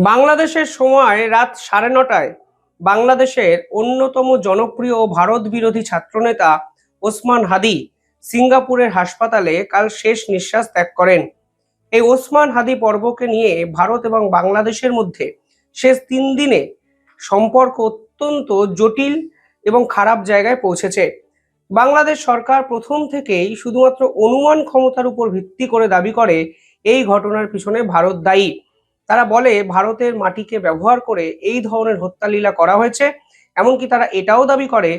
বাংলাদেশের সময় রাত 9:30টায় বাংলাদেশের অন্যতম জনপ্রিয় ভারত বিরোধী ছাত্রনেতা ওসমান হাদি সিঙ্গাপুরের হাসপাতালে কাল শেষ নিঃশ্বাস ত্যাগ করেন। এই ওসমান হাদি পর্বকে নিয়ে ভারত এবং বাংলাদেশের মধ্যে শেষ 3 দিনে সম্পর্ক অত্যন্ত জটিল এবং খারাপ জায়গায় পৌঁছেছে। বাংলাদেশ সরকার প্রথম থেকেই শুধুমাত্র অনুমান ক্ষমতার উপর ভিত্তি করে দাবি করে এই ঘটনার পিছনে ভারত দায়ী। তারা বলে ভারতের মাটিকে ব্যবহার করে এই ধরনের হত্যালীলা করা হয়েছে। এমনকি তারা এটাও দাবি করে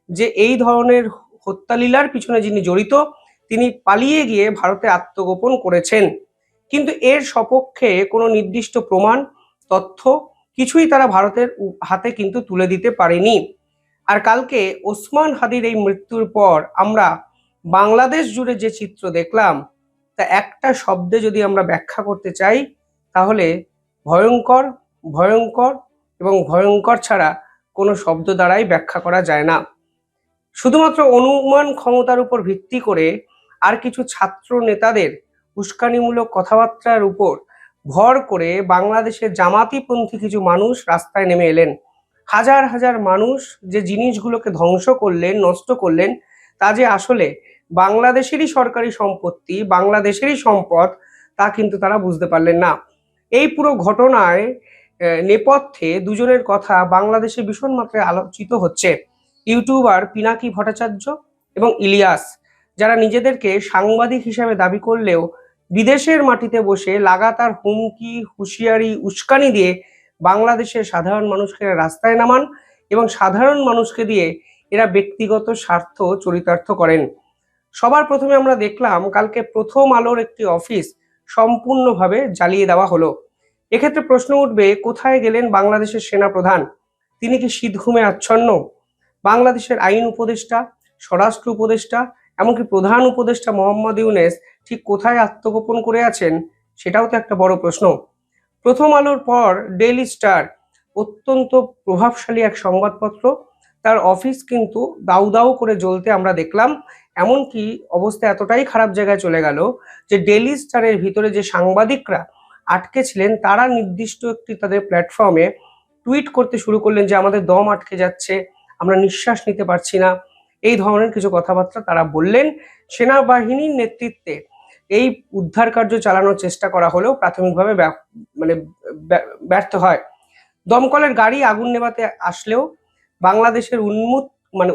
যে এই ধরনের হত্যালীলার পিছনে যিনি জড়িত তিনি পালিয়ে গিয়ে ভারতে আত্মগোপন করেছেন। কিন্তু এর সপক্ষে কোনো নির্দিষ্ট প্রমাণ, তথ্য কিছুই তারা ভারতের হাতে কিন্তু তুলে দিতে পারেনি। আর কালকে ওসমান হাদির এই মৃত্যুর পর আমরা বাংলাদেশ জুড়ে যে চিত্র দেখলাম তা একটা শব্দে যদি আমরা ব্যাখ্যা করতে চাই তাহলে ভয়ঙ্কর, ভয়ঙ্কর এবং ভয়ঙ্কর ছাড়া কোনো শব্দ দ্বারাই ব্যাখ্যা করা যায় না। শুধুমাত্র অনুমান ক্ষমতার উপর ভিত্তি করে আর কিছু ছাত্র নেতাদের উস্কানিমূলক কথাবার্তার উপর ভর করে বাংলাদেশের জামাতিপন্থী কিছু মানুষ রাস্তায় নেমে এলেন। হাজার হাজার মানুষ যে জিনিসগুলোকে ধ্বংস করলেন, নষ্ট করলেন, তা যে আসলে বাংলাদেশেরই সরকারি সম্পত্তি, বাংলাদেশেরই সম্পদ, তা কিন্তু তারা বুঝতে পারলেন না। এই পুরো ঘটনায় নেপথ্যে দুজনের কথা বাংলাদেশে ভীষণ মাত্রায় আলোচিত হচ্ছে। ইউটিউবার পিনাকি ভট্টাচার্য এবং ইলিয়াস, যারা নিজেদেরকে সাংবাদিক হিসাবে দাবি করলেও বিদেশের মাটিতে বসে লাগাতার হুমকি, হুঁশিয়ারি, উস্কানি দিয়ে বাংলাদেশের সাধারণ মানুষকে রাস্তায় নামান এবং সাধারণ মানুষকে দিয়ে এরা ব্যক্তিগত স্বার্থ চরিতার্থ করেন। সবার প্রথমে আমরা দেখলাম কালকে প্রথম আলোর একটি অফিস সম্পূর্ণভাবে জ্বালিয়ে দেওয়া হলো। এক্ষেত্রে প্রশ্ন উঠবে, কোথায় গেলেন বাংলাদেশের সেনা প্রধান? তিনি কি শীত ঘুমে আচ্ছন্ন? বাংলাদেশের আইন উপদেষ্টা, স্বরাষ্ট্র উপদেষ্টা, এমনকি প্রধান উপদেষ্টা মোহাম্মদ ইউনূস ঠিক কোথায় আত্মগোপন করে আছেন সেটাও তো একটা বড় প্রশ্ন। প্রথম আলোর পর ডেইলি স্টার, অত্যন্ত প্রভাবশালী এক সংবাদপত্র, তার অফিস কিন্তু দাউ দাউ করে জ্বলতে আমরা দেখলাম। এমনকি অবস্থা এতটাই খারাপ জায়গায় চলে গেল যে ডেইলি স্টারের ভিতরে যে সাংবাদিকরা আটকে ছিলেন তারা নির্দিষ্ট একটি তাদের প্ল্যাটফর্মে টুইট করতে শুরু করলেন যে আমাদের দম আটকে যাচ্ছে, আমরা নিঃশ্বাস নিতে পারছি না। এই ধরনের কিছু কথাবার্তা তারা বললেন। সেনাবাহিনীর নেতৃত্বে এই উদ্ধার কার্য চালানোর চেষ্টা করা হলেও প্রাথমিকভাবে ব্যর্থ হয়। দমকলের গাড়ি আগুন নেভাতে আসলেও বাংলাদেশের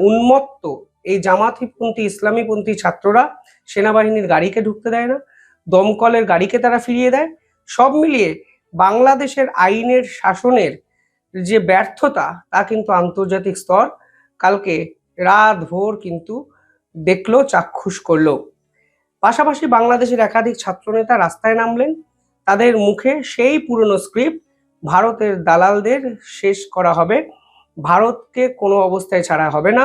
উন্মত্ত এই জামাতিপন্থী, ইসলামীপন্থী ছাত্ররা সেনাবাহিনীর গাড়িকে ঢুকতে দেয় না, দমকলের গাড়িকে তারা ফিরিয়ে দেয়। সব মিলিয়ে বাংলাদেশের আইনের শাসনের যে ব্যর্থতা তা কিন্তু আন্তর্জাতিক স্তর কালকে রাত ভোর কিন্তু দেখলো, চাক্ষুষ করলো। পাশাপাশি বাংলাদেশের একাধিক ছাত্রনেতা রাস্তায় নামলেন। তাদের মুখে সেই পুরনো স্ক্রিপ্ট, ভারতের দালালদের শেষ করা হবে, ভারতকে কোনো অবস্থায় ছাড়া হবে না,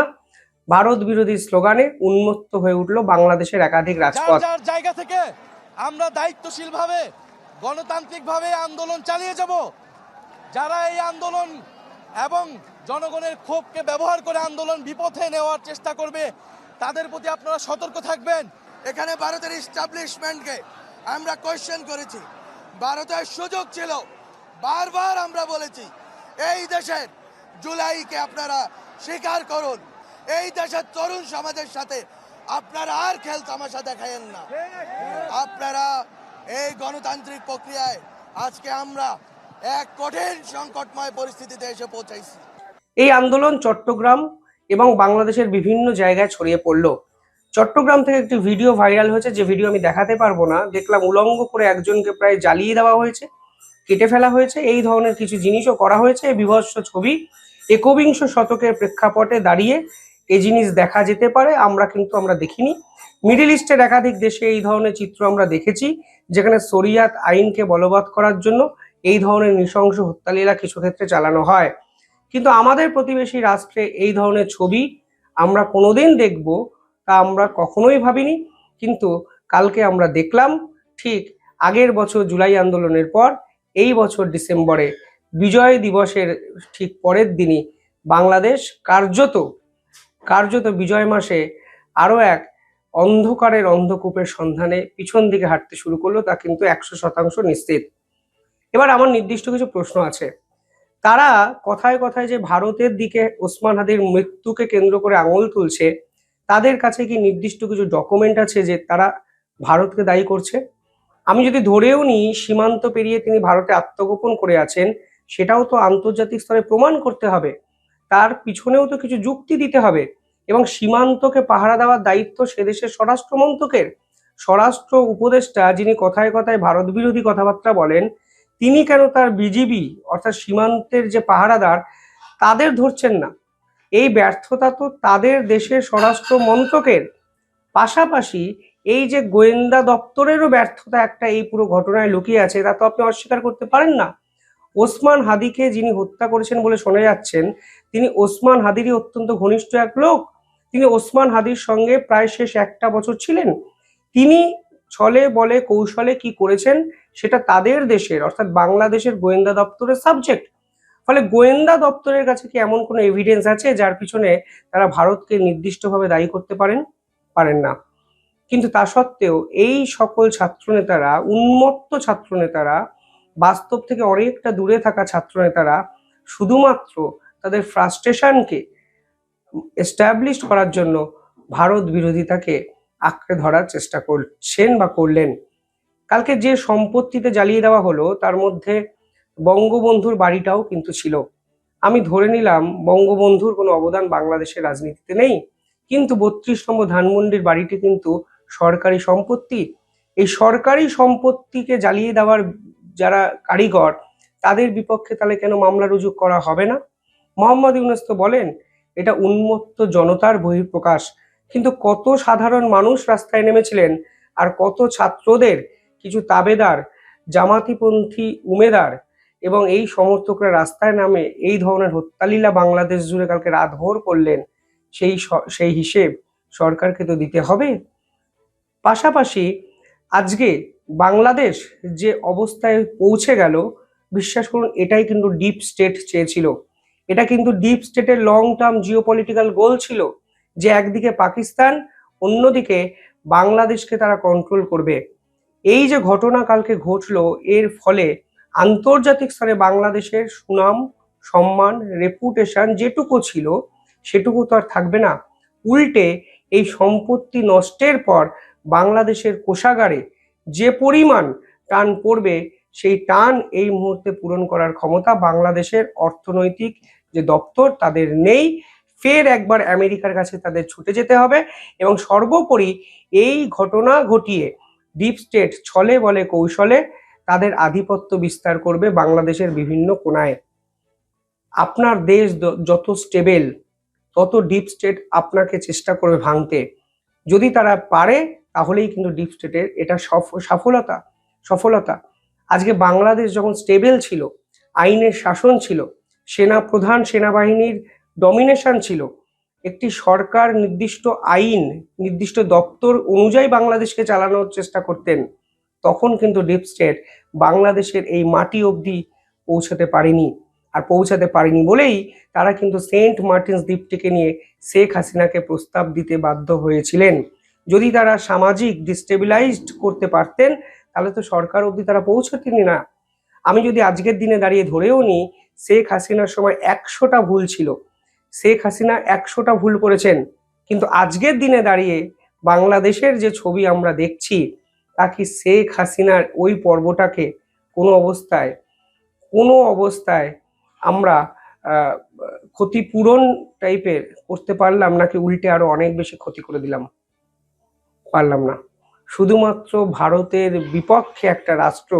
ভারত বিরোধী স্লোগানে উন্মত্ত হয়ে উঠলো বাংলাদেশের একাধিক রাজপথ। যার জায়গা থেকে আমরা দায়িত্বশীলভাবে গণতান্ত্রিকভাবে আন্দোলন চালিয়ে যাব। যারা এই আন্দোলন এবং জনগণের ক্ষোভকে ব্যবহার করে আন্দোলন বিপথে নেওয়ার চেষ্টা করবে তাদের প্রতি আপনারা সতর্ক থাকবেন। এখানে ভারতের এস্টাবলিশমেন্টকে আমরা কোয়েশ্চেন করেছি। ভারতের সুযোগ ছিল, বারবার আমরা বলেছি এই দেশের জুলাইকে আপনারা স্বীকার করুন, এই দেশের তরুণ সমাজের সাথে আপনারা আর খেল তামাশা দেখায়েন না। আপনারা এই গণতান্ত্রিক প্রক্রিয়ায় আজকে আমরা এক কঠিন সংকটময় পরিস্থিতিতে এসে পৌঁছাইছি। এই আন্দোলন চট্টগ্রাম এবং বাংলাদেশের বিভিন্ন জায়গায় ছড়িয়ে পড়লো। চট্টগ্রাম থেকে একটি ভিডিও ভাইরাল হয়েছে, যে ভিডিও আমি দেখাতে পারবো না। দেখলাম উলঙ্গ করে একজনকে প্রায় জ্বালিয়ে দেওয়া হয়েছে, কেটে ফেলা হয়েছে, এই ধরনের কিছু জিনিসও করা হয়েছে। বিভৎস ছবি, একবিংশ শতকের প্রেক্ষাপটে দাঁড়িয়ে এই জিনিস দেখা যেতে পারে, আমরা দেখিনি। মিডল ইস্টের একাধিক দেশে এই ধরনের চিত্র আমরা দেখেছি, যেখানে শরিয়াত আইনকে বলবৎ করার জন্য এই ধরনের নৃশংস হত্যালীলা কিছু ক্ষেত্রে চালানো হয়। কিন্তু আমাদের প্রতিবেশী রাষ্ট্রে এই ধরনের ছবি আমরা কোনোদিন দেখব তা আমরা কখনোই ভাবিনি। কিন্তু কালকে আমরা দেখলাম, ঠিক আগের বছর জুলাই আন্দোলনের পর এই বছর ডিসেম্বরে বিজয় দিবসের ঠিক পরের দিনই বাংলাদেশ কার্যত বিজয় মাসে আরো এক অন্ধকারের অন্ধকূপের সন্ধানে পিছন দিকে হাঁটতে শুরু করলো, তা কিন্তু 100% নিশ্চিত। এবার আমার নির্দিষ্ট কিছু প্রশ্ন আছে। তারা কথায় কথায় যে ভারতের দিকে ওসমান হাদির মৃত্যুকে কেন্দ্র করে আঙুল তুলছে, তাদের কাছে কি নির্দিষ্ট কিছু ডকুমেন্ট আছে যে তারা ভারতকে দায়ী করছে? আমি যদি ধরেও নিই সীমান্ত পেরিয়ে তিনি ভারতে আত্মগোপন করে আছেন, সেটাও তো আন্তর্জাতিক স্তরে প্রমাণ করতে হবে। তার পিছনেও তো কিছু যুক্তি দিতে হবে। এবং সীমান্তকে পাহারা দেওয়ার দায়িত্ব সে দেশের স্বরাষ্ট্র মন্ত্রকের। স্বরাষ্ট্র উপদেষ্টা যিনি কথায় কথায় ভারত বিরোধী কথাবার্তা বলেন, তিনি কেন তার বিজিবি অর্থাৎ সীমান্তের যে পাহারাদার তাদের ধরছেন না? এই ব্যর্থতা তো তাদের দেশের স্বরাষ্ট্র মন্ত্রকের। পাশাপাশি এই যে গোয়েন্দা দপ্তরেরও ব্যর্থতা একটা এই পুরো ঘটনায় লুকিয়ে আছে, তা তো আপনি অস্বীকার করতে পারেন না। ওসমান হাদিকে যিনি হত্যা করেছেন বলে শোনা যাচ্ছেন, তিনি ওসমান হাদিরই অত্যন্ত ঘনিষ্ঠ এক লোক। তিনি ওসমান হাদির সঙ্গে প্রায় শেষ 1টা বছর ছিলেন। তিনি ছলে বলে কৌশলে কি করেছেন সেটা তাদের দেশের অর্থাৎ বাংলাদেশের গোয়েন্দা দপ্তরের সাবজেক্ট। ফলে গোয়েন্দা দপ্তরের কাছে কি এমন কোনো এভিডেন্স আছে যার পিছনে তারা ভারতকে নির্দিষ্টভাবে দায়ী করতে পারেন না? কিন্তু তা সত্ত্বেও এই সকল ছাত্রনেতারা, উন্মত্ত ছাত্রনেতারা, বাস্তব থেকে অনেকটা দূরে থাকা ছাত্রনেতারা শুধুমাত্র তাদের ফ্রাস্ট্রেশনকে এস্টাবলিশ করার জন্য ভারত বিরোধিতাকে আঁকড়ে ধরার চেষ্টা করছেন বা করলেন। কালকে যে সম্পত্তিতে জ্বালিয়ে দেওয়া হলো তার মধ্যে বঙ্গবন্ধুর বাড়িটাও কিন্তু ছিল। আমি ধরে নিলাম বঙ্গবন্ধুর কোনো অবদান বাংলাদেশের রাজনীতিতে নেই, কিন্তু 32 নম্বর ধানমন্ডির বাড়িটি কিন্তু সরকারি সম্পত্তি। এই সরকারি সম্পত্তিকে জ্বালিয়ে দেওয়ার যারা কারিগর, তাদের বিপক্ষে তাহলে কেন মামলা রুজু করা হবে না? মোহাম্মদ ইউনূস তো বলেন এটা উন্মত্ত জনতার বহিঃপ্রকাশ, কিন্তু কত সাধারণ মানুষ রাস্তায় নেমেছিলেন, আর কত ছাত্রদের কিছু তাবেদার, জামাতিপন্থী উমেদার এবং এই সমর্থকরা রাস্তায় নামে এই ধরনের হত্যালীলা বাংলাদেশ জুড়ে কালকে রাতভর করলেন, সেই হিসেব সরকারকে তো দিতে হবে। পাশাপাশি আজকে বাংলাদেশ যে অবস্থায় পৌঁছে গেল, বিশ্বাস করুন এটাই কিন্তু ডিপ স্টেট চেয়েছিল। এটা কিন্তু ডিপ স্টেটের লং টার্ম জিওপলিটিক্যাল গোল ছিল যে একদিকে পাকিস্তান, অন্যদিকে বাংলাদেশকে তারা কন্ট্রোল করবে। এই যে ঘটনা কালকে ঘটলো, এর ফলে আন্তর্জাতিক স্তরে বাংলাদেশের সুনাম, সম্মান, রেপুটেশন যেটুকু ছিল সেটুকু তো আর থাকবে না। উল্টে এই সম্পত্তি নষ্টের পর বাংলাদেশের কোষাগারে যে পরিমাণ টান পড়বে, সেই টান এই মুহূর্তে পূরণ করার ক্ষমতা বাংলাদেশের অর্থনৈতিক যে দপ্তর তাদের নেই। ফের একবার আমেরিকার কাছে তাদের ছুটে যেতে হবে এবং সর্বোপরি এই ঘটনা ঘটিয়ে ডিপ স্টেট ছলে বলে কৌশলে তাদের আধিপত্য বিস্তার করবে বাংলাদেশের বিভিন্ন কোণায়। আপনার দেশ যত স্টেবল, তত ডিপ স্টেট আপনাকে চেষ্টা করবে ভাঙতে। যদি তারা পারে তাহলেই কিন্তু ডিপ স্টেটের এটা সফলতা। আজকে বাংলাদেশ যখন স্টেবল ছিল, আইনের শাসন ছিল, সেনা প্রধান সেনাবাহিনীর ডমিনেশন ছিল, একটি সরকার নির্দিষ্ট আইন, নির্দিষ্ট দপ্তর অনুযায়ী বাংলাদেশকে চালানোর চেষ্টা করতেন, তখন কিন্তু ডিপ স্টেট বাংলাদেশের এই মাটি অবধি পৌঁছাতে পারেনি। আর পৌঁছাতে পারেনি বলেই তারা কিন্তু সেন্ট মার্টিনস দ্বীপটিকে নিয়ে শেখ হাসিনাকে প্রস্তাব দিতে বাধ্য হয়েছিলেন। যদি তারা সামাজিক ডিস্টেবিলাইজড করতে পারতেন তাহলে তো সরকার অবধি তারা পৌঁছতেনি না। আমি যদি আজকের দিনে দাঁড়িয়ে ধরেও নিই শেখ হাসিনার সময় 100টা ভুল ছিল, শেখ হাসিনা 100টা ভুল করেছেন, কিন্তু আজকের দিনে দাঁড়িয়ে বাংলাদেশের যে ছবি আমরা দেখছি, তা কি শেখ হাসিনার ওই পর্বটাকে কোনো অবস্থায় আমরা ক্ষতিপূরণ টাইপের করতে পারলাম, নাকি উল্টে আরো অনেক বেশি ক্ষতি করে দিলাম? পারলাম না। শুধুমাত্র ভারতের বিপক্ষে একটা রাষ্ট্র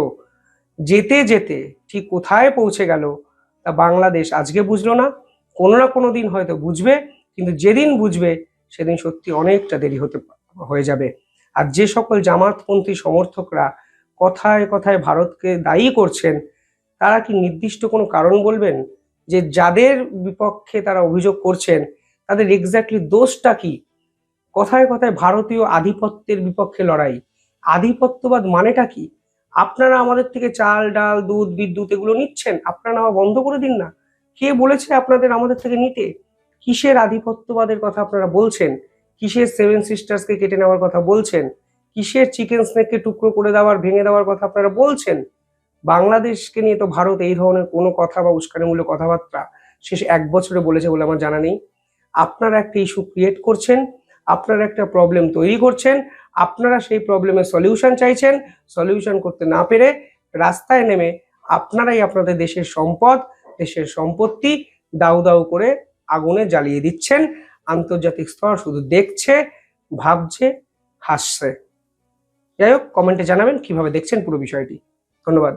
যেতে যেতে ঠিক কোথায় পৌঁছে গেল তা বাংলাদেশ আজকে বুঝলো না, কোনো না কোনো দিন হয়তো বুঝবে, কিন্তু যেদিন বুঝবে সেদিন সত্যি অনেকটা দেরি হয়ে যাবে। আর যে সকল জামাতপন্থী সমর্থকরা কথায় কথায় ভারতকে দায়ী করছেন, তারা কি নির্দিষ্ট কোনো কারণ বলবেন যে যাদের বিপক্ষে তারা অভিযোগ করছেন তাদের এক্স্যাক্টলি দোষটা কি? কথায় কথায় ভারতীয় আধিপত্যের বিপক্ষে লড়াই, আধিপত্যবাদ মানেটা কি? আপনারা আমাদের থেকে চাল, ডাল, দুধ, বিদ্যুৎ এগুলো নিচ্ছেন, আপনারা নেওয়া বন্ধ করে দিন না। কে বলেছে আপনাদের আমাদের থেকে নিতে? কিসের আধিপত্যবাদের কথা আপনারা বলছেন? কিসের 7 সিস্টার্সকে কেটে নেওয়ার কথা বলছেন? কিসের চিকেন স্নেককে টুকরো করে দেওয়ার, ভেঙে দেওয়ার কথা আপনারা বলছেন? বাংলাদেশকে নিয়ে তো ভারত এই ধরনের কোনো কথা বা উস্কানিমূলক কথাবার্তা শেষ 1 বছরে বলেছে বলে আমার জানা নেই। আপনারা একটা ইস্যু ক্রিয়েট করছেন, আপনারা একটা প্রবলেম তৈরি করছেন, আপনারা সেই প্রবলেমের সলিউশন চাইছেন, সলিউশন করতে না পেরে রাস্তায় নেমে আপনারাই আপনাদের দেশের সম্পদ, দেশের সম্পত্তি দাউ দাউ করে আগুনে জ্বালিয়ে দিচ্ছেন। আন্তর্জাতিক স্তর শুধু দেখছে, ভাবছে, হাসছে। যাই হোক, কমেন্টে জানাবেন কিভাবে দেখছেন পুরো বিষয়টি। ধন্যবাদ।